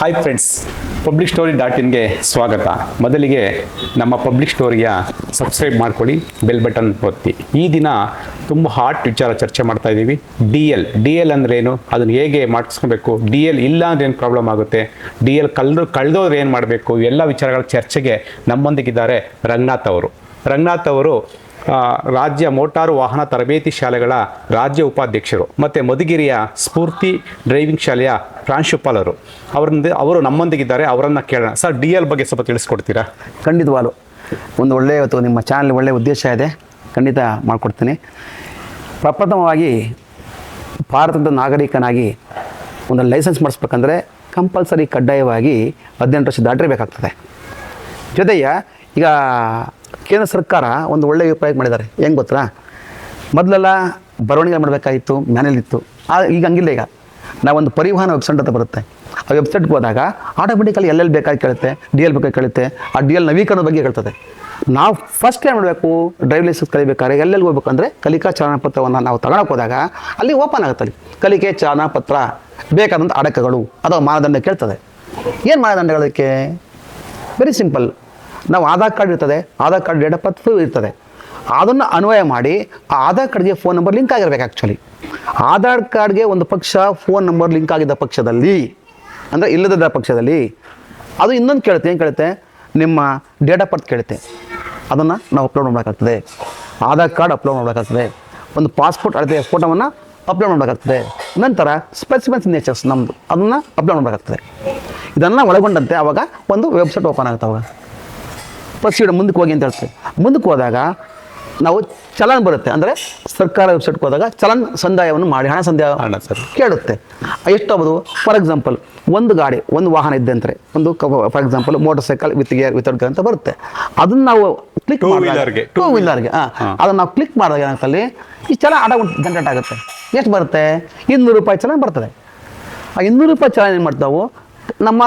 Hi friends, public story .inಗೆ ಸ್ವಾಗತ. ಮೊದಲಿಗೆ ನಮ್ಮ ಪಬ್ಲಿಕ್ ಸ್ಟೋರಿಯ ಸಬ್ಸ್ಕ್ರೈಬ್ ಮಾಡ್ಕೊಳ್ಳಿ, ಬೆಲ್ ಬಟನ್ ಒತ್ತಿ. ಈ ದಿನ ತುಂಬ ಹಾಟ್ ವಿಚಾರ ಚರ್ಚೆ ಮಾಡ್ತಾ ಇದ್ದೀವಿ. ಡಿ ಎಲ್ ಅಂದ್ರೆ ಏನು, ಅದನ್ನು ಹೇಗೆ ಮಾಡಿಸ್ಕೊಬೇಕು, DL ಇಲ್ಲ ಅಂದ್ರೆ ಏನು ಪ್ರಾಬ್ಲಮ್ ಆಗುತ್ತೆ, DL ಕಳೆದೋದ್ರೆ ಏನು ಮಾಡಬೇಕು, ಎಲ್ಲ ವಿಚಾರಗಳ ಚರ್ಚೆಗೆ ನಮ್ಮೊಂದಿಗಿದ್ದಾರೆ ರಂಗನಾಥ್ ಅವರು ರಾಜ್ಯ ಮೋಟಾರು ವಾಹನ ತರಬೇತಿ ಶಾಲೆಗಳ ರಾಜ್ಯ ಉಪಾಧ್ಯಕ್ಷರು ಮತ್ತು ಮಧುಗಿರಿಯ ಸ್ಫೂರ್ತಿ ಡ್ರೈವಿಂಗ್ ಶಾಲೆಯ ಪ್ರಾಂಶುಪಾಲರು. ಅವರು ನಮ್ಮೊಂದಿಗಿದ್ದಾರೆ, ಅವರನ್ನು ಕೇಳೋಣ. ಸರ್, DL ಬಗ್ಗೆ ಸ್ವಲ್ಪ ತಿಳಿಸ್ಕೊಡ್ತೀರಾ? ಖಂಡಿತವಾಗಲು ಒಂದು ಒಳ್ಳೆಯ ಇವತ್ತು ನಿಮ್ಮ ಚಾನಲ್ ಒಳ್ಳೆಯ ಉದ್ದೇಶ ಇದೆ, ಖಂಡಿತ ಮಾಡಿಕೊಡ್ತೀನಿ. ಪ್ರಪ್ರಥಮವಾಗಿ ಭಾರತದ ನಾಗರಿಕನಾಗಿ ಒಂದು ಲೈಸೆನ್ಸ್ ಮಾಡಿಸ್ಬೇಕಂದ್ರೆ ಕಂಪಲ್ಸರಿ ಕಡ್ಡಾಯವಾಗಿ 18 ವರ್ಷ ದಾಟಿರಬೇಕಾಗ್ತದೆ. ಜೊತೆಗೆ ಈಗ ಕೇಂದ್ರ ಸರ್ಕಾರ ಒಂದು ಒಳ್ಳೆಯ ಉಪಾಯ ಮಾಡಿದ್ದಾರೆ. ಹೆಂಗೆ ಗೊತ್ತಾ, ಮೊದಲೆಲ್ಲ ಬರವಣಿಗೆ ಮಾಡಬೇಕಾಗಿತ್ತು, ಮ್ಯಾನುವಲ್ ಇತ್ತು. ಈಗ ಹಂಗಿಲ್ಲ. ಈಗ ನಾವೊಂದು ಪರಿವಹನ ವೆಬ್ಸೈಟ್ ಅಂತ ಬರುತ್ತೆ, ಆ ವೆಬ್ಸೈಟ್ಗೆ ಹೋದಾಗ ಆಟೋಮೆಟಿಕಲಿ ಎಲ್ಲೆಲ್ಲಿ ಬೇಕಾಗಿ ಕೇಳುತ್ತೆ, DL ಬೇಕಾಗಿ ಕೇಳುತ್ತೆ, ಆ DL ನವೀಕರಣದ ಬಗ್ಗೆ ಹೇಳ್ತದೆ. ನಾವು ಫಸ್ಟ್ ಏನು ಮಾಡಬೇಕು, ಡ್ರೈವ್ ಲೈಸೆನ್ಸ್ ಕಲಿಬೇಕಾದ್ರೆ ಎಲ್ಲೆಲ್ಲಿ ಹೋಗ್ಬೇಕಂದ್ರೆ ಕಲಿಕಾ ಚಾಲನಾ ಪತ್ರವನ್ನು ನಾವು ತಗೊಳಕ್ಕೆ ಹೋದಾಗ ಅಲ್ಲಿ ಓಪನ್ ಆಗುತ್ತೆ. ಅಲ್ಲಿ ಕಲಿಕೆ ಚಾಲನಾ ಪತ್ರ ಬೇಕಾದಂಥ ಅಡಕಗಳು ಅಥವಾ ಮಾನದಂಡ ಕೇಳ್ತದೆ. ಏನು ಮಾನದಂಡಗಳಕ್ಕೆ? Very simple. ನಾವು ಆಧಾರ್ ಕಾರ್ಡ್ ಇರ್ತದೆ, Aadhaar card date of birth ಇರ್ತದೆ, ಅದನ್ನು ಅನ್ವಯ ಮಾಡಿ ಆ ಆಧಾರ್ ಕಾರ್ಡ್ಗೆ ಫೋನ್ ನಂಬರ್ ಲಿಂಕ್ ಆಗಿರ್ಬೇಕು. ಆ್ಯಕ್ಚುಲಿ ಆಧಾರ್ ಕಾರ್ಡ್ಗೆ ಒಂದು ಪಕ್ಷ ಫೋನ್ ನಂಬರ್ ಲಿಂಕ್ ಆಗಿದ್ದ ಪಕ್ಷದಲ್ಲಿ, ಅಂದರೆ ಇಲ್ಲದ ಪಕ್ಷದಲ್ಲಿ ಅದು ಇನ್ನೊಂದು ಕೇಳುತ್ತೆ. ಏನು ಕೇಳುತ್ತೆ? ನಿಮ್ಮ ಡೇಟ್ ಆಫ್ ಬರ್ತ್ ಕೇಳುತ್ತೆ. ಅದನ್ನು ನಾವು ಅಪ್ಲೋಡ್ ಮಾಡಬೇಕಾಗ್ತದೆ. ಆಧಾರ್ ಕಾರ್ಡ್ ಅಪ್ಲೋಡ್ ಮಾಡಬೇಕಾಗ್ತದೆ. ಒಂದು ಪಾಸ್ಪೋರ್ಟ್ ಅಳತೆ ಫೋಟೋವನ್ನು ಅಪ್ಲೋಡ್ ಮಾಡಬೇಕಾಗ್ತದೆ. ನಂತರ ಸ್ಪೆಸಿಫಿಕ್ ಸಿಗ್ನೇಚರ್ಸ್ ನಮ್ಮದು, ಅದನ್ನು ಅಪ್ಲೋಡ್ ಮಾಡಬೇಕಾಗ್ತದೆ. ಇದನ್ನು ಒಳಗೊಂಡಂತೆ ಆವಾಗ ಒಂದು ವೆಬ್ಸೈಟ್ ಓಪನ್ ಆಗುತ್ತೆ. ಅವಾಗ ಪ್ರೊಸೀಡ್ ಮುಂದಕ್ಕೆ ಹೋಗಿ ಅಂತ ಹೇಳ್ತೀವಿ. ಮುಂದಕ್ಕೆ ಹೋದಾಗ ನಾವು ಚಲನ್ ಬರುತ್ತೆ, ಅಂದರೆ ಸರ್ಕಾರ ವೆಬ್ಸೈಟ್ಗೆ ಹೋದಾಗ ಚಲನ್ ಸಂದಾಯವನ್ನು ಮಾಡಿ ಹಣ ಸಂದಾಯ ಕೇಳುತ್ತೆ. ಎಷ್ಟಾಗೋದು? ಫಾರ್ ಎಕ್ಸಾಂಪಲ್ ಒಂದು ಗಾಡಿ, ಒಂದು ವಾಹನ ಇದ್ದಂತೆ, ಒಂದು for example motor cycle with gear without gear ಅಂತ ಬರುತ್ತೆ. ಅದನ್ನು ನಾವು ಕ್ಲಿಕ್ ಮಾಡಿದಾಗ ಟೂ ವೀಲರ್ಗೆ ಅದನ್ನು ನಾವು ಕ್ಲಿಕ್ ಮಾಡಿದಾಗ ಏನಾಗ್ತಲ್ಲಿ ಈ ಚಲನ್ ಜನರೇಟ್ ಆಗುತ್ತೆ. ಎಷ್ಟು ಬರುತ್ತೆ? 200 ರೂಪಾಯಿ ಚಲನ್ ಬರ್ತದೆ. ಆ 200 ರೂಪಾಯಿ ಚಲನ್ ಏನು ಮಾಡ್ತಾವೆ, ನಮ್ಮ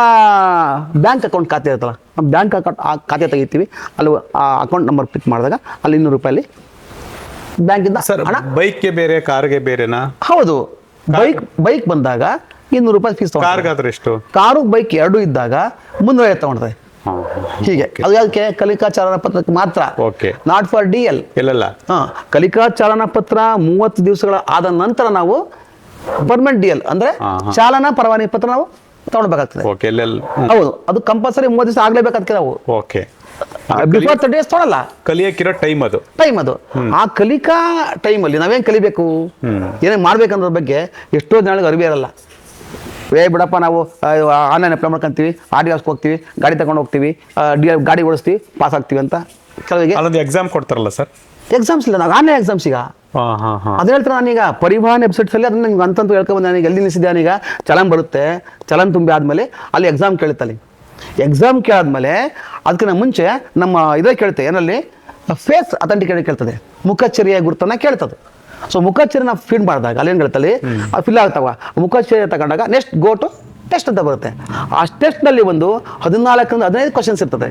ಬ್ಯಾಂಕ್ ಅಕೌಂಟ್ ಖಾತೆ ಇರುತ್ತಲ್ಲ, ನಮ್ಮ ಬ್ಯಾಂಕ್ ಅಕೌಂಟ್ ಆ ಖಾತೆ ತೆಗಿತೀವಿ. ಅಲ್ಲಿ ಆ ಅಕೌಂಟ್ ನಂಬರ್ ಕ್ಲಿಕ್ ಮಾಡಿದಾಗ ಅಲ್ಲಿ 200 ರೂಪಾಯಿ ಬ್ಯಾಂಕಿಂದ ಹಣ. ಬೈಕ್ಗೆ ಬೇರೆ, ಕಾರ್ಗೆ ಬೇರೆನಾ? ಹೌದು, ಬೈಕ್ ಬಂದಾಗ 200 ರೂಪಾಯಿ ಫೀಸ್ ತಗೊಂಡ್ರೆ ಎಷ್ಟು? ಕಾರು ಬೈಕ್ ಎರಡೂ ಇದ್ದಾಗ 350 ತಗೊಳ್ತದೆ. ಹೀಗೆ ಅದು ಅದಕ್ಕೆ ಕಲಿಕಾ ಚಾಲನಾ ಪತ್ರಕ್ಕೆ ಮಾತ್ರ, ನಾಟ್ ಫಾರ್ DL. ಇಲ್ಲ, ಕಲಿಕಾ ಚಾಲನಾ ಪತ್ರ 30 ದಿವಸಗಳ ಆದ ನಂತರ ನಾವು ಪರ್ಮನೆಂಟ್ DL ಅಂದರೆ ಚಾಲನಾ ಪರವಾನಗಿ ಪತ್ರ ನಾವು ತಗೊಳ್ಬೇಕಾಗ್ತದೆ. ಹೌದು, ಅದು ಕಂಪಲ್ಸರಿ 30 ದಿವಸ ಆಗ್ಲೇಬೇಕಾಗ್ತದೆ. ನಾವು ಬಿಫೋರ್ 30 ಡೇಸ್ ತೊಗೊಳಲ್ಲ. ಕಲಿಯಕ್ಕಿರೋ ಟೈಮ್ ಅದು. ಆ ಕಲಿಕಾ ಟೈಮಲ್ಲಿ ನಾವೇನು ಕಲಿಬೇಕು, ಏನೇನು ಮಾಡ್ಬೇಕನ್ನೋದ್ರ ಬಗ್ಗೆ ಎಷ್ಟೋ ಜನಗಳಿಗೆ ಅರಿವು ಇರಲ್ಲ. ಬಿಡಪ್ಪ, ನಾವು ಆನ್ಲೈನ್ ಅಪ್ಲೈ ಮಾಡ್ಕೊಂತೀವಿ, RDOಗೆ ಹೋಗ್ತೀವಿ, ಗಾಡಿ ತಗೊಂಡು ಹೋಗ್ತೀವಿ, ಗಾಡಿ ಓಡಿಸ್ತೀವಿ, ಪಾಸ್ ಆಗ್ತೀವಿ ಅಂತ. ಕೆಲವರಿಗೆ ಎಕ್ಸಾಮ್ ಕೊಡ್ತಾರಲ್ಲ ಸರ್, ಎಕ್ಸಾಮ್ಸ್ ಇಲ್ಲ, ನಾವು ಆನ್ಲೈನ್ ಎಕ್ಸಾಮ್ಸ್. ಈಗ ಅದು ಹೇಳ್ತಾರೆ, ನಾನೀಗ ಪರಿವಹನ ವೆಬ್ಸೈಟ್ಸಲ್ಲಿ ಅದನ್ನ ನಿಮ್ಗೆ ಅಂತಂತೂ ಹೇಳ್ಕೊಂಬಂದು ನನಗೆ ಎಲ್ಲಿ ನಿಲ್ಲಿಸಿದ್ದಾನೀಗ ಚಲನ್ ಬರುತ್ತೆ. ಚಲನ್ ತುಂಬಿ ಆದಮೇಲೆ ಅಲ್ಲಿ ಎಕ್ಸಾಮ್ ಕೇಳುತ್ತಲ್ಲಿ. ಎಕ್ಸಾಮ್ ಕೇಳಾದ್ಮೇಲೆ ಅದಕ್ಕಿಂತ ಮುಂಚೆ ನಮ್ಮ ಇದೇ ಕೇಳುತ್ತೆ, ಏನಲ್ಲಿ ಫೇಸ್ ಅಥೆಂಟಿಕೇಟ್ ಕೇಳ್ತದೆ, ಮುಖಚರ್ಯ ಗುರುತನ್ನ ಕೇಳ್ತದೆ. ಸೊ ಮುಖಚರ್ಯನ ಫೀಡ್ ಮಾಡಿದಾಗ ಅಲ್ಲಿ ಏನು ಹೇಳ್ತಲ್ಲಿ ಫಿಲ್ ಆಗ್ತಾವ. ಮುಖಚರ್ಯ ತಗೊಂಡಾಗ ನೆಕ್ಸ್ಟ್ ಗೋ ಟು ಟೆಸ್ಟ್ ಅಂತ ಬರುತ್ತೆ. ಆ ಟೆಸ್ಟ್ನಲ್ಲಿ ಒಂದು 14 ರಿಂದ 15 ಕ್ವಶನ್ಸ್ ಇರ್ತದೆ.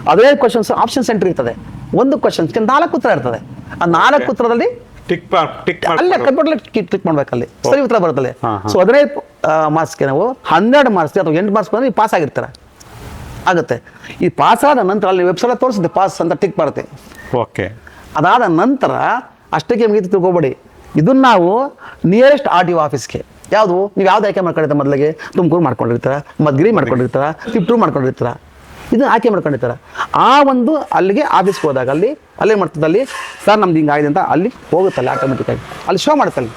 15 ಕ್ವಶನ್ಸ್ ಆಪ್ಷನ್ ಸೆಂಟರ್ ಇರ್ತದೆ. ಒಂದು ಕ್ವಶನ್ಸ್ಗೆ 4 ಉತ್ತರ ಇರ್ತದೆ. ಆ 4 ಉತ್ತರದಲ್ಲಿ ಅಲ್ಲೇ ಕಂಪ್ಯೂಟರ್ ಕ್ಲಿಕ್ ಮಾಡ್ಬೇಕಲ್ಲಿ ಸರಿ ಉತ್ತರ ಬರುತ್ತಲ್ಲಿ. ಸೊ 15 ಮಾರ್ಕ್ಸ್ಗೆ ನಾವು 12 ಮಾರ್ಕ್ಸ್ಗೆ ಅಥವಾ 8 ಮಾರ್ಕ್ಸ್ ಬಂದರೆ ಪಾಸ್ ಆಗಿರ್ತಾರೆ ಆಗುತ್ತೆ. ಈ ಪಾಸ್ ಆದ ನಂತರ ಅಲ್ಲಿ ವೆಬ್ಸೈಟ್ ತೋರಿಸುತ್ತೆ ಪಾಸ್ ಅಂತ ಟಿಕ್ ಬರುತ್ತೆ. ಅದಾದ ನಂತರ ಅಷ್ಟಕ್ಕೆ ಮುಗಿತು ತಿಳ್ಕೊಬೇಡಿ. ಇದನ್ನು ನಾವು ನಿಯರೆಸ್ಟ್ RTO ಆಫೀಸ್ಗೆ, ಯಾವುದು ನೀವು ಯಾವ್ದು ಆಯ್ಕೆ ಮಾಡ್ಕೊಂಡಿರ್ತಾರೆ, ಮೊದಲಿಗೆ ತುಮಕೂರು ಮಾಡ್ಕೊಂಡಿರ್ತಾರೆ, ಮಧುಗಿರಿ ಮಾಡ್ಕೊಂಡಿರ್ತಾರೆ, ತಿಪ್ಟೂರು ಮಾಡ್ಕೊಂಡಿರ್ತಾರೆ, ಇದನ್ನು ಆಯ್ಕೆ ಮಾಡ್ಕೊಂಡಿರ್ತಾರೆ. ಆ ಒಂದು ಅಲ್ಲಿಗೆ ಆಫೀಸ್ಗೆ ಹೋದಾಗ ಅಲ್ಲಿ ಮಾಡ್ತದೆ, ಅಲ್ಲಿ ಸರ್ ನಮ್ದು ಹಿಂಗೆ ಆಗಿದೆ ಅಂತ ಅಲ್ಲಿ ಹೋಗುತ್ತಲ್ಲ ಆಟೋಮೆಟಿಕ್ಕಾಗಿ ಅಲ್ಲಿ ಶೋ ಮಾಡುತ್ತಲ್ಲ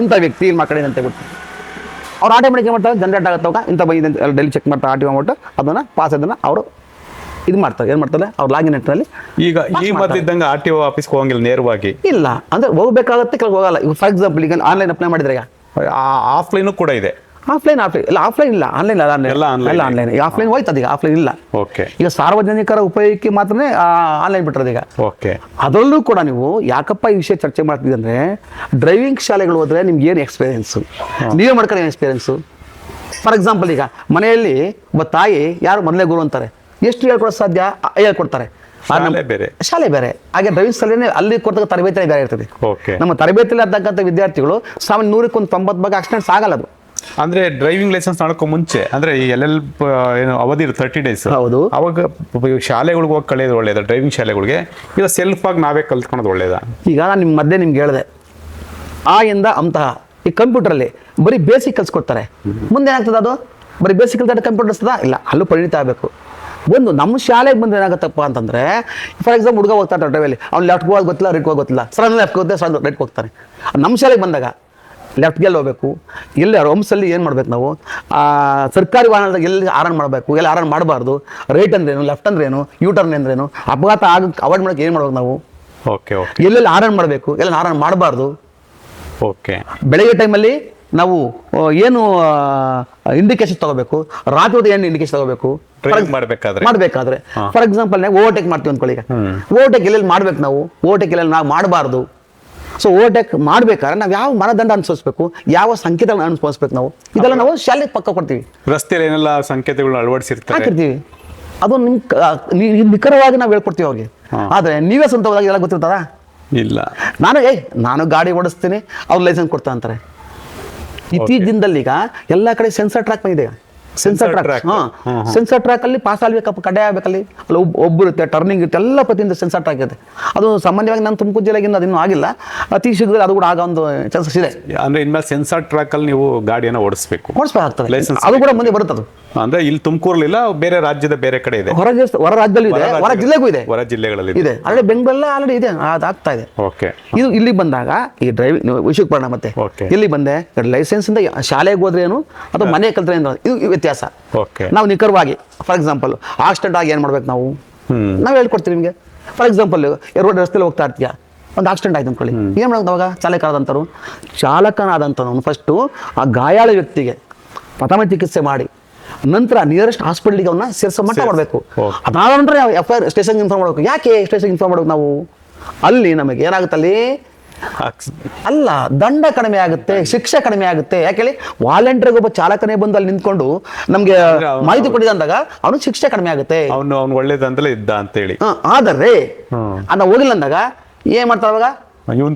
ಇಂಥ ವ್ಯಕ್ತಿ ಇಲ್ಲಿ ಮಾಡ್ಕೊಂಡಿದೆ ಅಂತ ಹೇಳ್ಬಿಟ್ಟು ಅವ್ರು ಆಟೋಮೆಟಿಕ್ ಏನು ಮಾಡ್ತಾರೆ, ಜನರೇಟ್ ಆಗುತ್ತಾಗ ಇಂಥ ಬಂದಿದೆ ಅಂತ ಡೈಲಿ ಚೆಕ್ ಮಾಡ್ತಾರೆ. RTO ಮಾಡ್ಬಿಟ್ಟು ಅದನ್ನು ಪಾಸ್ ಅದನ್ನು ಅವರು ಇದು ಮಾಡ್ತಾರೆ. ಏನು ಮಾಡ್ತಾರೆ, ಅವ್ರು ಲಾಗಿನ್ ನೆಟ್ನಲ್ಲಿ. ಈಗ ಈ ಮತ್ತಿದ್ದಂಗೆ RTO ಆಫೀಸ್ಗೆ ಹೋಗಂಗಿಲ್ಲ ನೇರವಾಗಿ? ಇಲ್ಲ, ಅಂದರೆ ಹೋಗಬೇಕಾಗುತ್ತೆ, ಕೆಲವು ಹೋಗಲ್ಲ. ಈಗ ಫಾರ್ ಎಕ್ಸಾಂಪಲ್ ಈಗ ಆನ್ಲೈನ್ ಅಪ್ಲೈ ಮಾಡಿದ್ರೆ, ಈಗ ಆಫ್ಲೈನು ಕೂಡ ಇದೆ. ಆಫ್ಲೈನ್ ಇಲ್ಲ, ಆಫ್ಲೈನ್ ಇಲ್ಲ, ಆನ್ಲೈನ್ ಆನ್ಲೈನ್. ಆಫ್ಲೈನ್ ಹೋಯ್ತದ, ಈಗ ಆಫ್ಲೈನ್ ಇಲ್ಲ. ಈಗ ಸಾರ್ವಜನಿಕರ ಉಪಯೋಗಕ್ಕೆ ಮಾತ್ರನೇ ಆನ್ಲೈನ್ ಬಿಟ್ಟರದ ಈಗ. ಅದರಲ್ಲೂ ಕೂಡ ನೀವು ಯಾಕಪ್ಪ ಈ ವಿಷಯ ಚರ್ಚೆ ಮಾಡ್ತಿದ್ದೆ ಅಂದರೆ, ಡ್ರೈವಿಂಗ್ ಶಾಲೆಗಳು ಹೋದ್ರೆ ನಿಮ್ಗೆ ಏನು ಎಕ್ಸ್ಪೀರಿಯನ್ಸು, ನೀವೇ ಮಾಡ್ಕೊಂಡು ಏನು ಎಕ್ಸ್ಪೀರಿಯನ್ಸು. ಫಾರ್ ಎಕ್ಸಾಂಪಲ್ ಈಗ ಮನೆಯಲ್ಲಿ ಒಬ್ಬ ತಾಯಿ ಯಾರು ಮೊದಲೇ ಗುರು ಅಂತಾರೆ, ಎಷ್ಟು ಹೇಳ್ಕೊಡೋದು ಸಾಧ್ಯ ಹೇಳ್ಕೊಡ್ತಾರೆ. ಶಾಲೆ ಬೇರೆ. ಹಾಗೆ ಡ್ರೈವಿಂಗ್ ಶಾಲೆನೇ ಅಲ್ಲಿ ಕೊಡ್ತಕ್ಕ ತರಬೇತಿ ಬೇರೆ ಇರ್ತದೆ. ನಮ್ಮ ತರಬೇತಿಯಲ್ಲಿ ಅರ್ತಕ್ಕಂಥ ವಿದ್ಯಾರ್ಥಿಗಳು 100ಕ್ಕೆ 90 ಭಾಗ ಆಕ್ಸಿಡೆಂಟ್ಸ್ ಆಗಲ್ಲ. ಅದು ಅಂದ್ರೆ ಡ್ರೈವಿಂಗ್ ಲೈಸೆನ್ಸ್ ಮಾಡ್ಕೊ ಮುಂಚೆ ಅಂದ್ರೆ ಈ ಎಲ್ ಏನು ಅವಧಿ 30 days ಹೌದು. ಅವಾಗ ಶಾಲೆಗಳಿಗೆ ಹೋಗಿ ಕಳೆಯೋದು ಒಳ್ಳೇದ, ಡ್ರೈವಿಂಗ್ ಶಾಲೆಗಳಿಗೆ, ಇಲ್ಲ ಸೆಲ್ಫ್ ಆಗಿ ನಾವೇ ಕಲ್ತ್ಕೊಳೋದು ಒಳ್ಳೇದಾ? ಈಗ ನಾನು ನಿಮ್ಮ ಮಧ್ಯೆ ನಿಮ್ಗೆ ಹೇಳಿದೆ ಆ ಇಂದ ಅಂತಹ ಈ ಕಂಪ್ಯೂಟರಲ್ಲಿ ಬರೀ ಬೇಸಿಕ್ ಕಲ್ಸ್ಕೊಡ್ತಾರೆ. ಮುಂದೆ ಏನಾಗ್ತದೆ ಅದು ಬರೀ ಬೇಸಿಕ್ ಕಲ್ತಾಡ ಕಂಪ್ಯೂಟರ್ ಇರ್ತದ? ಇಲ್ಲ, ಅಲ್ಲೂ ಪರಿಣಿತ ಆಗಬೇಕು. ಒಂದು ನಮ್ಮ ಶಾಲೆಗೆ ಬಂದ್ರೆ ಏನಾಗುತ್ತಪ್ಪ ಅಂತಂದ್ರೆ, ಫಾರ್ ಎಕ್ಸಾಂಪಲ್ ಹುಡುಗ ಹೋಗ್ತಾರೆ ಡ್ರೈವಲ್ಲಿ, ಅವ್ನು ಲೆಫ್ಟ್ ಹೋಗೋದು ಗೊತ್ತಿಲ್ಲ, ರೈಟ್ ಹೋಗೋದು ಗೊತ್ತಿಲ್ಲ, ಸಡನ್ ಲೆಫ್ಟ್ ಹೋಗುತ್ತೆ, ಸಡನ್ ರೈಟ್ ಹೋಗ್ತಾನೆ. ನಮ್ಮ ಶಾಲೆಗೆ ಬಂದಾಗ ಲೆಫ್ಟ್ಗೆ ಎಲ್ಲಿ ಹೋಗಬೇಕು, ಎಲ್ಲಿ ರೋಮ್ಸಲ್ಲಿ ಏನು ಮಾಡ್ಬೇಕು ನಾವು, ಸರ್ಕಾರಿ ವಾಹನದಾಗ ಎಲ್ಲಿ ಆರನ್ ಮಾಡಬೇಕು, ಎಲ್ಲಿ ಆರನ್ ಮಾಡಬಾರ್ದು, ರೈಟ್ ಅಂದ್ರೇನು, ಲೆಫ್ಟ್ ಅಂದ್ರೇನು, ಯೂ-ಟರ್ನ್ ಅಂದ್ರೇನು, ಅಪಘಾತ ಅವಾಯ್ಡ್ ಮಾಡೋಕೆ ಏನು ಮಾಡ್ಬೇಕು ನಾವು, ಓಕೆ ಓಕೆ, ಎಲ್ಲೆಲ್ಲಿ ಆರನ್ ಮಾಡಬೇಕು, ಎಲ್ಲ ಆರನ್ ಮಾಡಬಾರ್ದು. ಓಕೆ, ಬೆಳಗ್ಗೆ ಟೈಮಲ್ಲಿ ನಾವು ಏನು ಇಂಡಿಕೇಶನ್ ತಗೋಬೇಕು, ರಾತ್ರಿ ಹೊತ್ತು ಏನು ಇಂಡಿಕೇಶನ್ ತಗೋಬೇಕು ಮಾಡಬೇಕಾದ್ರೆ. ಫಾರ್ ಎಕ್ಸಾಂಪಲ್ ಓವರ್ಟೇಕ್ ಮಾಡ್ತೀವಿ ಅಂದ್ಕೊಳ್ಳಿ. ಈಗ ಓವರ್ಟೇಕ್ ಎಲ್ಲೆಲ್ಲಿ ಮಾಡ್ಬೇಕು ನಾವು, ಓವರ್ಟೇಕ್ ಎಲ್ಲೆಲ್ಲಿ ನಾವು ಮಾಡಬಾರ್ದು. ಸೊ ಓವರ್ಟೇಕ್ ಮಾಡ್ಬೇಕಾದ್ರೆ ನಾವು ಯಾವ ಮಾನದಂಡ ಅನುಸರಿಸಬೇಕು, ಯಾವ ಸಂಕೇತಗಳನ್ನ ಅನುಸರಿಸಬೇಕು, ನಾವು ಇದೆಲ್ಲ ನಾವು ಶಾಲೆಗೆ ಪಕ್ಕ ಕೊಡ್ತೀವಿ. ರಸ್ತೆಯಲ್ಲಿ ಏನೆಲ್ಲ ಸಂಕೇತಗಳನ್ನ ಹಾಕಿರ್ತೀವಿ, ಅದು ನಿಖರವಾಗಿ ನಾವು ಹೇಳ್ಕೊಡ್ತೀವಿ ಅವ್ರಿಗೆ. ಆದ್ರೆ ನೀವೇ ಸ್ವಂತ ಹೋದಾಗ ಎಲ್ಲ ಗೊತ್ತಿರ್ತದ? ಇಲ್ಲ. ನಾನು ಗಾಡಿ ಓಡಿಸ್ತೀನಿ, ಅವ್ರು ಲೈಸೆನ್ಸ್ ಕೊಡ್ತಾ ಅಂತಾರೆ. ಇತ್ತೀಚಿನ ದಿನದಲ್ಲಿ ಈಗ ಎಲ್ಲ ಕಡೆ ಸೆನ್ಸರ್ ಟ್ರ್ಯಾಕ್ ಬಂದಿದೆ. ಸೆನ್ಸರ್ ಟ್ರ್ಯಾಕ್, ಸೆನ್ಸರ್ ಟ್ರ್ಯಾಕ್ ಅಲ್ಲಿ ಪಾಸ್ ಆಗ್ಬೇಕಪ್ಪ, ಕಡ್ಡಾಯ ಆಗ್ಬೇಕಲ್ಲಿ. ಅಲ್ಲಿ ಒಬ್ಬರು ಇರುತ್ತೆ, ಟರ್ನಿಂಗ್ ಇರುತ್ತೆ, ಎಲ್ಲ ಪ್ರತಿಯೊಂದು ಸೆನ್ಸರ್ ಟ್ರ್ಯಾಕ್ ಇದೆ. ಅದು ಸಾಮಾನ್ಯವಾಗಿ ನಾನು ತುಮಕೂರು ಜಿಲ್ಲೆಗಿಂದ ಅದಿನ್ನೂ ಆಗಿಲ್ಲ, ಅತಿ ಶೀಘ್ರದಲ್ಲಿ ಅದು ಕೂಡ ಆಗೋ ಒಂದು ಚಾನ್ಸಸ್ ಇದೆ. ಅಂದ್ರೆ ಇನ್ಮೇಲೆ ಸೆನ್ಸರ್ ಟ್ರ್ಯಾಕ್ ಅಲ್ಲಿ ನೀವು ಗಾಡಿಯನ್ನು ಓಡಿಸ್ಬೇಕಾಗ್ತದೆ, ಅದು ಕೂಡ ಮುಂದೆ ಬರುತ್ತದೆ. ಅಂದ್ರೆ ಇಲ್ಲಿ ತುಮಕೂರಲ್ಲಿಲ್ಲ, ಬೇರೆ ರಾಜ್ಯದ ಬೇರೆ ಕಡೆ ಇದೆ, ಹೊರ ರಾಜ್ಯದಲ್ಲೂ ಇದೆ, ಹೊರ ಜಿಲ್ಲೆಗೂ ಇದೆ, ಹೊರ ಜಿಲ್ಲೆಗಳಲ್ಲಿ ಇದೆ. ಆಲ್ರೆಡಿ ಬೆಂಗಳೂರಲ್ಲ ಆಲ್ರೆಡಿ ಇದೆ, ಅದಾಗ್ತಾ ಇದೆ. ಓಕೆ. ಇದು ಇಲ್ಲಿ ಬಂದಾಗ ಈ ಡ್ರೈವಿಂಗ್ ವಿಷಯಕ್ಕೆ ಬರೋಣ. ಮತ್ತೆ ಇಲ್ಲಿ ಬಂದೆ ಲೈಸೆನ್ಸ್ ಇಂದ ಶಾಲೆಗೆ ಹೋದ್ರೆ ಏನು ಅಥವಾ ಮನೆ ಕಲ್ತ್ರೆ ಏನು, ಇದು ವ್ಯತ್ಯಾಸ. ನಾವು ನಿಖರವಾಗಿ ಫಾರ್ ಎಕ್ಸಾಂಪಲ್ ಆಕ್ಸಿಡೆಂಟ್ ಆಗಿ ಏನ್ ಮಾಡ್ಬೇಕು ನಾವು ಹೇಳ್ಕೊಡ್ತೀವಿ ನಿಮಗೆ. ಫಾರ್ ಎಕ್ಸಾಂಪಲ್ ರೋಡ್ ರಸ್ತೆಯಲ್ಲಿ ಹೋಗ್ತಾ ಇರ್ತೀಯ, ಒಂದು ಆಕ್ಸಿಡೆಂಟ್ ಆಯ್ತು ಅಂದ್ಕೊಳ್ಳಿ, ಏನ್ ಮಾಡೋದು ಅವಾಗ? ಚಾಲಕನಾದಂಥವ್ನು ಫಸ್ಟು ಆ ಗಾಯಾಳ ವ್ಯಕ್ತಿಗೆ ಪ್ರಥಮ ಚಿಕಿತ್ಸೆ ಮಾಡಿ ನಂತರ ನಿಯರೆಸ್ಟ್ ಹಾಸ್ಪಿಟಲ್ಗೆ ಅವನ್ನ ಸೇರಿಸೋ ಮಟ್ಟ ಮಾಡಬೇಕು. ಅದಾದ ನಂತರ FIR ಸ್ಟೇಷನ್ ಇನ್ಫಾರ್ಮ್ ಮಾಡಬೇಕು. ಯಾಕೆ ಸ್ಟೇಷನ್ ಇನ್ಫಾರ್ಮ್ ಮಾಡಬೇಕು ನಾವು? ಅಲ್ಲಿ ನಮಗೆ ಏನಾಗುತ್ತೆ, ಅಲ್ಲಿ ಅಲ್ಲ ದಂಡ ಕಡಿಮೆ ಆಗುತ್ತೆ, ಶಿಕ್ಷೆ ಕಡಿಮೆ ಆಗುತ್ತೆ. ಯಾಕೆ ಹೇಳಿ, ವಾಲಂಟಿಯರ್ಗೆ ಒಬ್ಬ ಚಾಲಕನೇ ಬಂದು ಅಲ್ಲಿ ನಿಂತ್ಕೊಂಡು ನಮ್ಗೆ ಮಾಹಿತಿ ಕೊಟ್ಟಿದೆ ಅಂದಾಗ ಅವನು ಶಿಕ್ಷೆ ಕಡಿಮೆ ಆಗುತ್ತೆ, ಅವನು ಒಳ್ಳೇದಂತಲೇ ಇದ್ದ ಅಂತ ಹೇಳಿ. ಆದರೆ ಅನ್ನ ಹೋಗಿಲ್ಲ ಅಂದಾಗ ಏನ್ ಮಾಡ್ತಾರೆ ಅವಾಗ?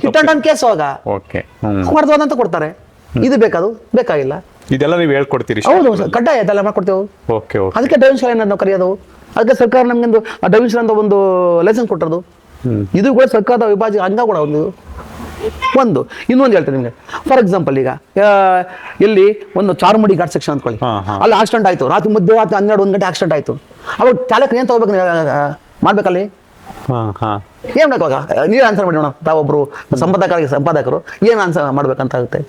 ಹಿಟ್ ಅಂಡ್ ರನ್ ಕೇಸ್ ಅವಾಗ ಮಾಡ್ತದ ಅಂತ ಕೊಡ್ತಾರೆ. ಇದು ಬೇಕಾದು ಬೇಕಾಗಿಲ್ಲ, ಇದೆಲ್ಲ ನೀವು ಹೇಳ್ಕೊಡ್ತೀರಿ? ಹೌದು, ಕಡ್ಡಾಯ ಇದೆಲ್ಲ ಮಾಡ್ಕೊಡ್ತೇವೆ. ಅದಕ್ಕೆ ಡ್ರೈವಿಂಗ್ ಶಾಲೆ ನಾವು ಕರೆಯೋದು. ಅದಕ್ಕೆ ಸರ್ಕಾರ ನಮ್ಗೊಂದು ಡ್ರೈವಿಂಗ್ ಶಾಲೆ ಅಂತ ಒಂದು ಲೈಸೆನ್ಸ್ ಕೊಟ್ಟರು. ಇದು ಕೂಡ ಸರ್ಕಾರದ ವಿಭಾಗ ಅಂಗ ಕೂಡ ಒಂದು ಇನ್ನೊಂದು ಹೇಳ್ತೀನಿ ನಿಮಗೆ. ಫಾರ್ ಎಕ್ಸಾಂಪಲ್ ಈಗ ಇಲ್ಲಿ ಒಂದು ಚಾರ್ಮಡಿ ಘಾಟ್ ಸೆಕ್ಷನ್ ಅಂದ್ಕೊಳ್ಳಿ, ಅಲ್ಲಿ ಆಕ್ಸಿಡೆಂಟ್ ಆಯ್ತು, ರಾತ್ರಿ ಮಧ್ಯರಾತ್ರಿ 12-1 ಗಂಟೆ ಆಕ್ಸಿಡೆಂಟ್ ಆಯ್ತು. ಅವಾಗ ಚಾಲಕ ಏನ್ ತಗೋಬೇಕು ಮಾಡ್ಬೇಕಲ್ಲಿ? ಏನ್ ಬೇಕಾಗ ನೀವೇ ಆನ್ಸರ್ ಮಾಡಿ ನೋಡೋಣ. ತಾವೊಬ್ರು ಸಂಪಾದಕರು ಏನ್ ಆನ್ಸರ್ ಮಾಡ್ಬೇಕಂತ ಆಗುತ್ತೆ?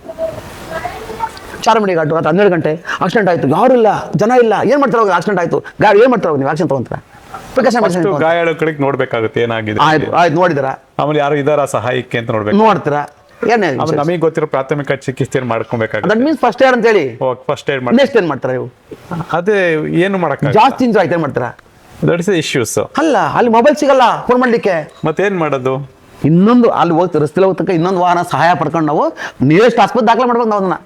ಚಾರ್ಮಡಿ ಘಾಟು ರಾತ್ರಿ 12 ಗಂಟೆ ಆಕ್ಸಿಡೆಂಟ್ ಆಯ್ತು, ಯಾರು ಇಲ್ಲ, ಜನ ಇಲ್ಲ, ಏನ್ ಮಾಡ್ತಾರೆ? ಆಕ್ಸಿಡೆಂಟ್ ಆಯ್ತು, ಗಾಡಿ ಏನ್ ಮಾಡ್ತಾರೆ? ನೀವು ಆಕ್ಷನ್ ತಗೊಂತೀರಾ? ಗಾಯಾಳು ಕಡೆಗೆ ನೋಡ್ಬೇಕಾಗುತ್ತೆ ಏನಾಗಿದೆ. ಆಯ್ತು, ನೋಡಿದಿರಾ? ಆಮೇಲೆ ಯಾರು ಇದಾರ ಸಹಾಯಕ್ಕೆ ಅಂತ ನೋಡ್ಬೇಕು, ನೋಡ್ತೀರಾ? ಏನೇ ನಮಗೆ ಗೊತ್ತಿರೋ ಪ್ರಾಥಮಿಕ ಚಿಕಿತ್ಸೆ ಮಾಡ್ಕೊಬೇಕಾಗುತ್ತೆ. ದಟ್ ಮೀನ್ಸ್ ಫಸ್ಟ್ ಏಡ್ ಅಂತ ಹೇಳಿ. ಫಸ್ಟ್ ಏಡ್ ಮಾಡಿ ನೆಕ್ಸ್ಟ್ ಏನ್ ಮಾಡ್ತಾರೆ ನೀವು? ಅದೇ ಏನು ಮಾಡಕ್ಕೆ ಜಾಸ್ತಿ ಇಂಜು ಆಯ್ತು ಏನ್ ಮಾಡ್ತೀರಾ? That is issues. ಅಲ್ಲ, ಅಲ್ಲಿ ಮೊಬೈಲ್ ಸಿಗಲ್ಲ ಫೋನ್ ಮಾಡ್ಲಿಕ್ಕೆ, ಮತ್ತೇನ್ ಮಾಡೋದು? ಇನ್ನೊಂದು ಅಲ್ಲಿ ಹೋಗ್ತೀವಿ ರಸ್ತೆಲಿ ಹೋಗ್ತಕ್ಕ ಇನ್ನೊಂದು ವಾಹನ ಸಹಾಯ ಪಡ್ಕೊಂಡು ನಾವು ನಿಯರೆಸ್ಟ್ ಆಸ್ಪತ್ರೆ ದಾಖಲೆ ಮಾಡ್ಬೇಕು ನಾವು. ಅದನ್ನ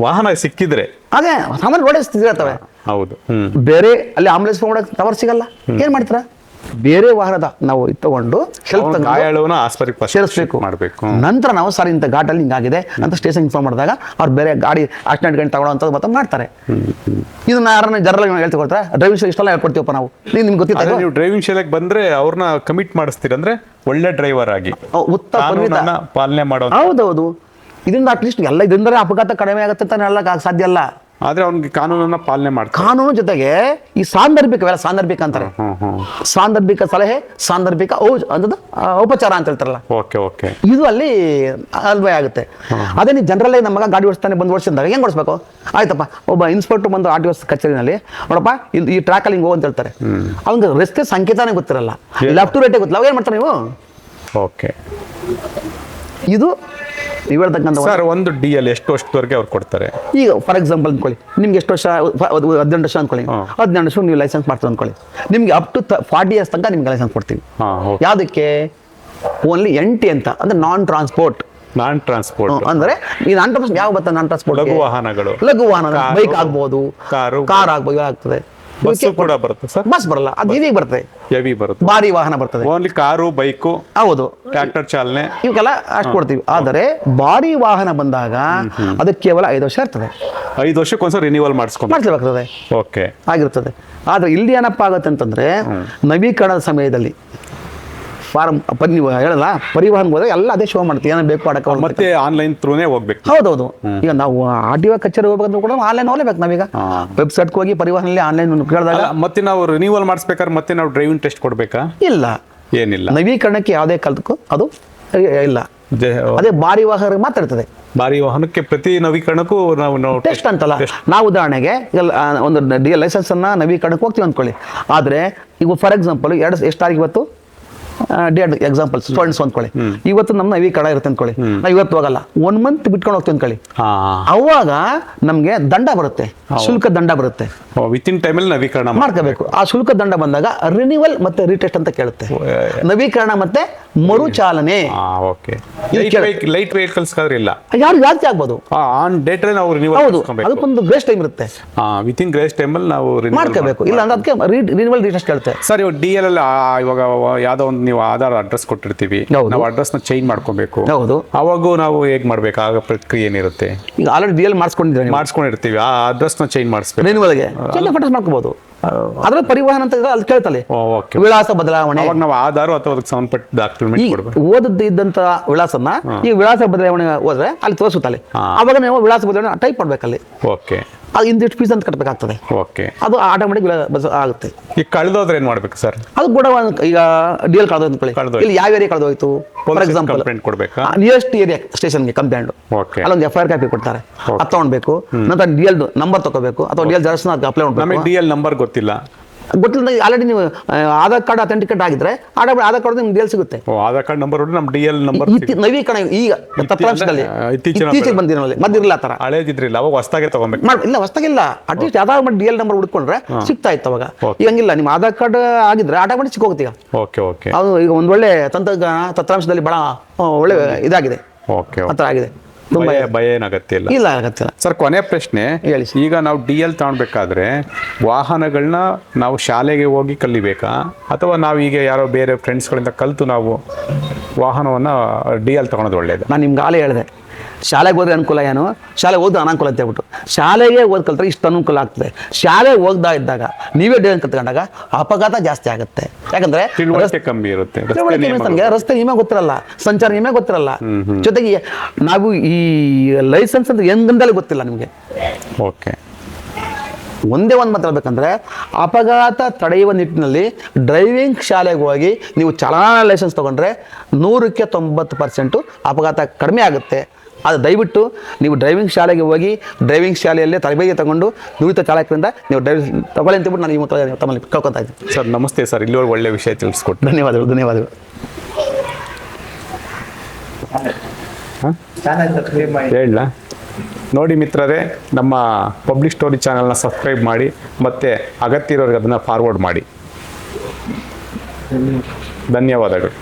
ವಾಹನ ಸಿಕ್ಕಿದ್ರೆ ಅದೇ ಸಾಮಾನ್ಯ ರೋಡ್ ಇರ್ತವೆ. ಹೌದು, ಬೇರೆ ಅಲ್ಲಿ ಆಂಬುಲೆನ್ಸ್ ಫೋನ್ ಮಾಡಕ್ಕೆ ಟವರ್ ಸಿಗಲ್ಲ, ಏನ್ ಮಾಡ್ತೀರಾ? ಬೇರೆ ವಾಹನದ ನಾವು ತಗೊಂಡು ಆಸ್ಪತ್ರೆಗೆ ಸೇರಿಸಬೇಕು. ನಂತರ ನಾವು ಸರ್ ಇಂಥ ಘಾಟಲ್ಲಿ ಹಿಂಗಾಗಿದೆ ಅಂತ ಸ್ಟೇಷನ್ ಇನ್ಫಾರ್ಮ್ ಮಾಡಿದಾಗ ಅವ್ರು ಬೇರೆ ಗಾಡಿ ಆಕ್ಸಿಡೆಂಟ್ ಗಂಟೆ ತಗೊಳ್ಳೋಂಥದ್ದು ಮತ್ತೆ ಮಾಡ್ತಾರೆ. ಇದನ್ನ ಯಾರನ್ನ ಜನರಲ್ ಹೇಳ್ಕೊಡ್ತಾರೆ? ಡ್ರೈವಿಂಗ್ ಶಾಲೆ ಇಷ್ಟೆಲ್ಲ ಹೇಳ್ಕೊಡ್ತೀವಪ್ಪ ನಾವು. ನಿಮ್ಗೆ ಗೊತ್ತಿಲ್ಲ, ನೀವು ಡ್ರೈವಿಂಗ್ ಶಾಲೆಗೆ ಬಂದ್ರೆ ಅವ್ರನ್ನ ಕಮಿಟ್ ಮಾಡಿಸ್ತೀರ ಅಂದ್ರೆ ಒಳ್ಳೆ ಡ್ರೈವರ್ ಆಗಿ ಉತ್ತಮ ಪಾಲನೆ ಮಾಡೋ. ಹೌದೌದು, ಇದರಿಂದ ಅಟ್ಲೀಸ್ಟ್ ಎಲ್ಲ ಇದರಿಂದ ಅಪಘಾತ ಕಡಿಮೆ ಆಗುತ್ತೆ ಅಂತ ಹೇಳಕ್ ಸಾಧ್ಯ ಅಲ್ಲ. ಆದ್ರೆ ಅವ್ನಿಗೆ ಕಾನೂನನ್ನ ಪಾಲನೆ ಮಾಡ್ತಾರೆ. ಕಾನೂನು ಜೊತೆಗೆ ಈ ಸಾಂದರ್ಭಿಕ ಅಂತಾರೆ. ಸಾಂದರ್ಭಿಕ ಸಲಹೆ, ಸಾಂದರ್ಭಿಕ ಉಪಚಾರ ಅಂತ ಹೇಳ್ತಾರಲ್ಲ, ಇದು ಅಲ್ಲಿ ಅನ್ವಯ ಆಗುತ್ತೆ. ಅದೇ ನೀವು ಜನರಲ್ಲೇ ನಮ್ಮ ಮಗ ಗಾಡಿ ಓಡಿಸ್ತಾನೆ ಬಂದು ಓಡಿಸಿದಾಗ ಹೆಂಗ್ ಓಡಿಸ್ಬೇಕು? ಆಯ್ತಪ್ಪ, ಒಬ್ಬ ಇನ್ಸ್ಪೆಕ್ಟರ್ ಬಂದು RTO ಕಚೇರಿನಲ್ಲಿ ನೋಡಪ್ಪ ಈ ಟ್ರ್ಯಾಕಲ್ಲಿ ಹಿಂಗೆ ಹೋಗು ಅಂತ ಹೇಳ್ತಾರೆ. ಅವ್ನಿಗೆ ರಸ್ತೆ ಸಂಕೇತನೇ ಗೊತ್ತಿರಲ್ಲ, ಲೆಫ್ಟ್ ಟು ರೈಟ್ ಗೊತ್ತಿಲ್ಲ, ಅವಾಗ ಏನ್ ಮಾಡ್ತಾರೆ ನೀವು? ಇದು ನೀವು ಹೇಳ್ತಕ್ಕಂಥ ಸರ್ ಒಂದು DL ಎಷ್ಟು ವರ್ಷದವರೆಗೆ ಅವ್ರು ಕೊಡ್ತಾರೆ? ಈಗ ಫಾರ್ ಎಕ್ಸಾಂಪಲ್ ಅಂದ್ಕೊಳ್ಳಿ, ನಿಮ್ಗೆ ಎಷ್ಟು ವರ್ಷ? 18 ವರ್ಷ ಅಂದ್ಕೊಳ್ಳಿ. 18 ವರ್ಷ ನೀವು ಲೈಸೆನ್ಸ್ ಮಾಡ್ತೀವಿ ಅಂದ್ಕೊಳ್ಳಿ, ನಿಮ್ಗೆ ಅಪ್ ಟು 40 ಇಯರ್ಸ್ ತನಕ ನಿಮ್ಗೆ ಲೈಸೆನ್ಸ್ ಕೊಡ್ತೀವಿ. ಯಾವುದಕ್ಕೆ? ಓನ್ಲಿ NT ಅಂತ, ಅಂದ್ರೆ ನಾನ್ ಟ್ರಾನ್ಸ್ಪೋರ್ಟ್ ಅಂದ್ರೆ ಈ ನಾನ್ ಟ್ರಾನ್ಸ್ಪೋರ್ಟ್ ಯಾವ ಬರ್ತದೆ? ನಾನ್ ಟ್ರಾನ್ಸ್ಪೋರ್ಟ್ ಲಘು ವಾಹನ, ಬೈಕ್ ಆಗ್ಬೋದು, ಕಾರ್ ಆಗ್ಬೋದು, ಆಗ್ತದೆ. ಬಸ್ ಬರುತ್ತೆ ಸರ್? ಬಸ್ ಬರಲ್ಲ, ಅದು ಇದೀಗ ಬರ್ತದೆ. ಹೆವಿ ಬರುತ್ತೆ. ಭಾರಿ ವಾಹನ ಬರ್ತದೆ. ಓನ್ಲಿ ಕಾರು, ಬೈಕು, ಹೌದು, ಟ್ರ್ಯಾಕ್ಟರ್ ಚಾಲನೆ ಇವಕ್ಕೆಲ್ಲ ಅಷ್ಟು ಕೊಡ್ತೀವಿ. ಆದರೆ ಭಾರಿ ವಾಹನ ಬಂದಾಗ ಅದಕ್ಕೆ ಕೇವಲ 5 ವರ್ಷ ಇರ್ತದೆ. 5 ವರ್ಷಕ್ಕೊಂದ್ಸಲ ರಿನ್ಯೂವಲ್ ಮಾಡಿಸ್ಬೇಕಾಗ್ತದೆ. ಓಕೆ. ಆಗಿರ್ತದೆ. ಆದರೆ ಇಲ್ಲಿ ಏನಪ್ಪ ಆಗುತ್ತೆ ಅಂತಂದ್ರೆ ನವೀಕರಣದ ಸಮಯದಲ್ಲಿ ಫಾರ್ಮ್ ನೀವು ಹೇಳಲ್ಲ ಪರಿವಹನ್ ಹೋದ್ರೆ ಎಲ್ಲ ಅದೇ ಶೋ ಮಾಡ್ತೀವಿ, ಏನೋ ಬೇಕು ಅಡಕ ಮತ್ತೆ ಆನ್ಲೈನ್ ಥ್ರೂನೇ ಹೋಗ್ಬೇಕು. ಹೌದೌದು. ಈಗ ನಾವು RTO ಕಚೇರಿ ಹೋಗ್ಬೇಕಂದ್ರೆ ಕೂಡ ಆನ್ಲೈನ್ ಹೋಗ್ಲೇಬೇಕು. ನಾವೀಗ ವೆಬ್ಸೈಟ್ಗೆ ಹೋಗಿ ಪರಿವಹನಲ್ಲಿ ಆನ್ಲೈನ್ ಕೇಳಿದಾಗ ಮತ್ತೆ ನಾವು ರಿನ್ಯೂವಲ್ ಮಾಡಿಸ್ಬೇಕಾದ್ರೆ ಮತ್ತೆ ನಾವು ಡ್ರೈವಿಂಗ್ ಟೆಸ್ಟ್ ಕೊಡ್ಬೇಕಾ? ಇಲ್ಲ, ಏನಿಲ್ಲ. ನವೀಕರಣಕ್ಕೆ ಯಾವುದೇ ಕಲ್ತಕ್ಕೂ ಅದು ಇಲ್ಲ. ಅದೇ ಭಾರಿ ವಾಹನ ಮಾತ್ರ ಇರ್ತದೆ. ಭಾರಿ ವಾಹನಕ್ಕೆ ಪ್ರತಿ ನವೀಕರಣಕ್ಕೂ ನಾವು ಟೆಸ್ಟ್ ಅಂತಲ್ಲ. ನಾವು ಉದಾಹರಣೆಗೆ ಒಂದು DL ಲೈಸೆನ್ಸ್ ಅನ್ನ ನವೀಕರಣಕ್ಕೆ ಹೋಗ್ತೀವಿ ಅಂದ್ಕೊಳ್ಳಿ. ಆದರೆ ಈಗ ಫಾರ್ ಎಕ್ಸಾಂಪಲ್ ಎಷ್ಟು ತಾರೀಕು ಇವತ್ತು ಡೇಟ್ ಎಕ್ಸಾಂಪಲ್ ಸ್ಟೂಡೆಂಟ್ಸ್ ಅಂದ್ಕೊಳ್ಳಿ. ಇವತ್ತು ನಮ್ಮ ನವೀಕರಣ ಇರುತ್ತೆ ಅಂದ್ಕೊಳ್ಳಿ. ನಾವು ಇವತ್ತು ಹೋಗಲ್ಲ, 1 ಮಂತ್ ಬಿಟ್ಕೊಂಡು ಹೋಗ್ತೀವಿ ಅಂದ್ಕೊಳ್ಳಿ. ಅವಾಗ ನಮ್ಗೆ ದಂಡ ಬರುತ್ತೆ, ಶುಲ್ಕ ದಂಡ ಬರುತ್ತೆ. ವಿತಿನ್ ಟೈಮಲ್ಲಿ ನವೀಕರಣ ಮಾಡ್ಕೋಬೇಕು. ಆ ಶುಲ್ಕ ದಂಡ ಬಂದಾಗ ರಿನ್ಯೂವಲ್ ಮತ್ತೆ ರೀಟೆಸ್ಟ್ ಅಂತ ಕೇಳುತ್ತೆ. ನವೀಕರಣ ಮತ್ತೆ ಮರುಚಾಲನೆ. ಲೈಟ್ ವೆಹಿಕಲ್ಸ್ ಇಲ್ಲ, ಯಾರು ಜಾಸ್ತಿ ಆಗ್ಬೋದು. ಆನ್ ಡೇಟ್ ನಾವು ಹೌದು, ಅದಕ್ಕೊಂದು ಗ್ರೇಸ್ ಟೈಮ್ ಇರುತ್ತೆ. ವಿತಿನ್ ಗ್ರೇಸ್ ಟೈಮಲ್ಲಿ ನಾವು ಮಾಡ್ಕೋಬೇಕು. ಇಲ್ಲ ಅಂದ್ರೆ ಅದಕ್ಕೆ ರಿನ್ಯೂವಲ್ ರೀಟೆಸ್ಟ್ ಕೇಳುತ್ತೆ. ಸರ್, ಇವಾಗ DL ಅಲ್ಲಿ ಇವಾಗ ಯಾವ್ದೋ ಒಂದು ನೀವು ಆಧಾರ್ ಅಡ್ರೆಸ್ ಕೊಟ್ಟಿರ್ತೀವಿ, ನಾವು ಅಡ್ರೆಸ್ ನ ಚೇಂಜ್ ಮಾಡ್ಕೋಬೇಕು. ಹೌದು, ಅವಾಗೂ ನಾವು ಹೇಗ್ ಮಾಡ್ಬೇಕು? ಆಗ ಪ್ರಕ್ರಿಯೆ ಏನಿರುತ್ತೆ? ಈಗ ಆಲ್ರೆಡಿ DL ಮಾಡಿಸ್ಕೊಂಡಿರ್ತೀವಿ, ಆ ಅಡ್ರೆಸ್ ನ ಚೇಂಜ್ ಮಾಡಿಸ್ಬೇಕು. ರಿನ್ಯೂವಲ್ಗೆ ಮಾಡ್ಕೋಬಹುದು. ಅದ್ರ ಪರಿವಹನ ಅಂತ ಅಲ್ಲಿ ಕೇಳ್ತಲ್ಲ, ವಿಳಾಸ ಬದಲಾವಣೆ. ಅವಾಗ ನಾವು ಆಧಾರ್ ಅಥವಾ ಅದಕ್ಕೆ ಸಂಬಂಧಪಟ್ಟ ಡಾಕ್ಯುಮೆಂಟ್ ಕೊಡಬೇಕು. ಓದಿದ್ದಂತ ವಿಳಾಸನ ಈ ವಿಳಾಸ ಬದಲಾವಣೆ ಹೋದ್ರೆ ಅಲ್ಲಿ ತೋರಿಸುತ್ತಲ್ಲ, ಅವಾಗ ನೀವು ವಿಳಾಸ ಬದಲಾವಣೆ ಟೈಪ್ ಮಾಡ್ಬೇಕಲ್ಲಿ. ಓಕೆ. ಅದು ಇಂದಿಷ್ಟು ಫೀಸ್ ಅಂತ ಕಟ್ಟಬೇಕಾಗ್ತದೆ. ಓಕೆ. ಅದು ಆಟೋಮೆಟಿಕ್ ಆಗುತ್ತೆ. ಈಗ ಕಳೆದೋದ್ರೆ ಏನ್ ಮಾಡ್ಬೇಕು ಸರ್? ಅದು ಕೂಡ ಈಗ DL ಕಳೆದೋಯ್ತು, ಇಲ್ಲಿ ಯಾವ ಏರಿಯಾ ಕಳೆದೋಯ್ತು ಫಾರ್ ಎಕ್ಸಾಂಪಲ್ ಕಂಪ್ಲೇಂಟ್ ಕೊಡ್ಬೇಕಾ? ನಿಯರೆಸ್ಟ್ ಏರಿಯಾ ಸ್ಟೇಷನ್ಗೆ ಕಂಪ್ಲೇಂಟ್. ಅಲ್ಲೊಂದು FIR ಕಾಪಿ ಕೊಡ್ತಾರೆ, ಅದು ತಗೊಂಡ್ಬೇಕು. ನಂತರ DL ನಂಬರ್ ತಗೋಬೇಕು, ಅಥವಾ DL ಜೆರಾಕ್ಸ್ ಅಪ್ಲೈ ಮಾಡ್ಬೇಕು. ನಮಗೆ DL ನಂಬರ್ ಗೊತ್ತಿಲ್ಲ. ಆಲ್ರೆಡಿ ನೀವು ಆಧಾರ್ ಕಾರ್ಡ್ ಅಥೆಂಟಿಕೇಟ್ ಆಗಿದ್ರೆ ಆಧಾರ್ ಕಾರ್ಡ್ ನಿಮ್ಗೆ DL ಸಿಗುತ್ತೆ. ಆಧಾರ್ ಕಾರ್ಡ್ ನಂಬರ್ ನಮ್ಮ DL ನಂಬರ್ ನವೀಕರಣ ಈಗ ತತ್ರಾಂಶದಲ್ಲಿ ಇತ್ತೀಚೆಗೆ ಬಂದಿರೋಲ್ಲ, ಮದ್ದಿರಲ್ಲ. ಆ ಥರ ಹಳೇದಿದ್ರಿಲ್ಲ, ಅವಾಗ ಹೊಸದಾಗೆ ತಗೋಬೇಕು. ಇಲ್ಲ, ಹೊಸದಾಗಿಲ್ಲ. ಅಟ್ಲೀಸ್ಟ್ ಆಧಾರ್ ಮಾಡಿ DL ನಂಬರ್ ಹುಡ್ಕೊಂಡ್ರೆ ಸಿಗ್ತಾ ಇತ್ತು ಅವಾಗ. ಈಗ ಹಂಗಿಲ್ಲ, ನಿಮ್ಮ ಆಧಾರ್ ಕಾರ್ಡ್ ಆಗಿದ್ರೆ ಆಟೋಮೆಟಿಕ್ ಸಿಕ್ಕೋಗುತ್ತೆ. Okay okay. ಅದು ಈಗ ಒಂದು ಒಳ್ಳೆ ತತ್ರಾಂಶದಲ್ಲಿ ಬಹಳ ಒಳ್ಳೆ ಇದಾಗಿದೆ. ಓಕೆ, ಆ ಥರ ಆಗಿದೆ. ಭಯ ಏನು ಅಗತ್ಯ ಇಲ್ಲ. ಇಲ್ಲ, ಅಗತ್ಯ ಇಲ್ಲ. ಸರ್, ಕೊನೆ ಪ್ರಶ್ನೆ. ಈಗ ನಾವು DL ತಗೊಳ್ಬೇಕಾದ್ರೆ ವಾಹನಗಳನ್ನ ನಾವು ಶಾಲೆಗೆ ಹೋಗಿ ಕಲಿಬೇಕಾ, ಅಥವಾ ನಾವೀಗ ಯಾರೋ ಬೇರೆ ಫ್ರೆಂಡ್ಸ್ಗಳಿಂದ ಕಲಿತು ನಾವು ವಾಹನವನ್ನ DL ತಗೊಳೋದು ಒಳ್ಳೇದು? ನಾನು ನಿಮ್ಗೆ ಆಲೇ ಹೇಳಿದೆ, ಶಾಲೆಗೆ ಹೋದ್ರೆ ಅನುಕೂಲ ಏನು, ಶಾಲೆಗೆ ಹೋದ್ರೆ ಅನಾನುಕೂಲ ಅಂತ ಹೇಳ್ಬಿಟ್ಟು. ಶಾಲೆಗೆ ಓದ್ ಕಲ್ತ್ರೆ ಇಷ್ಟು ಅನುಕೂಲ ಆಗ್ತದೆ. ಶಾಲೆಗೆ ಹೋಗ್ತಾ ಇದ್ದಾಗ ನೀವೇ DL ಕಲ್ತ್ಕೊಂಡಾಗ ಅಪಘಾತ ಜಾಸ್ತಿ ಆಗುತ್ತೆ. ಯಾಕಂದ್ರೆ ತಿಳುವಳಿಕೆ ಕಮ್ಮಿ ಇರುತ್ತೆ, ನಮ್ಗೆ ರಸ್ತೆ ನಿಯಮ ಗೊತ್ತಿರಲ್ಲ, ಸಂಚಾರ ನಿಯಮ ಗೊತ್ತಿರಲ್ಲ. ಜೊತೆಗೆ ನಾವು ಈ ಲೈಸೆನ್ಸ್ ಅಂತ ಹೆಂಗಂದಲೇ ಗೊತ್ತಿಲ್ಲ ನಿಮಗೆ. ಓಕೆ. ಒಂದೇ ಒಂದು ಮಾತು ಹೇಳ್ಬೇಕಂದ್ರೆ, ಅಪಘಾತ ತಡೆಯುವ ನಿಟ್ಟಿನಲ್ಲಿ ಡ್ರೈವಿಂಗ್ ಶಾಲೆಗೆ ಹೋಗಿ ನೀವು ಚಾಲನಾ ಲೈಸೆನ್ಸ್ ತೊಗೊಂಡ್ರೆ 100ಕ್ಕೆ 90% ಅಪಘಾತ ಕಡಿಮೆ ಆಗುತ್ತೆ. ಅದು ದಯವಿಟ್ಟು ನೀವು ಡ್ರೈವಿಂಗ್ ಶಾಲೆಗೆ ಹೋಗಿ ಡ್ರೈವಿಂಗ್ ಶಾಲೆಯಲ್ಲೇ ತರಬೇತಿ ತಗೊಂಡು ನುರಿತ ಚಾಲಕರಿಂದ ನೀವು ಡ್ರೈವಿಂಗ್ ತಗೊಳ್ಳಿ ಅಂತ ನಾನು ಈ ತಮ್ಮಲ್ಲಿ ಕೇಳ್ಕೊತಾ ಇದ್ದೀನಿ. ಸರ್, ನಮಸ್ತೆ ಸರ್. ಇಲ್ಲಿವರೆಗೆ ಒಳ್ಳೆ ವಿಷಯ ತಿಳಿಸ್ಕೊಟ್ಟು ಧನ್ಯವಾದಗಳು. ಧನ್ಯವಾದಗಳು. ಹೇಳ ನೋಡಿ ಮಿತ್ರರೇ, ನಮ್ಮ ಪಬ್ಲಿಕ್ ಸ್ಟೋರಿ ಚಾನಲ್ನ ಸಬ್ಸ್ಕ್ರೈಬ್ ಮಾಡಿ, ಮತ್ತು ಅಗತ್ಯ ಇರೋರಿಗೆ ಅದನ್ನು ಫಾರ್ವರ್ಡ್ ಮಾಡಿ. ಧನ್ಯವಾದಗಳು.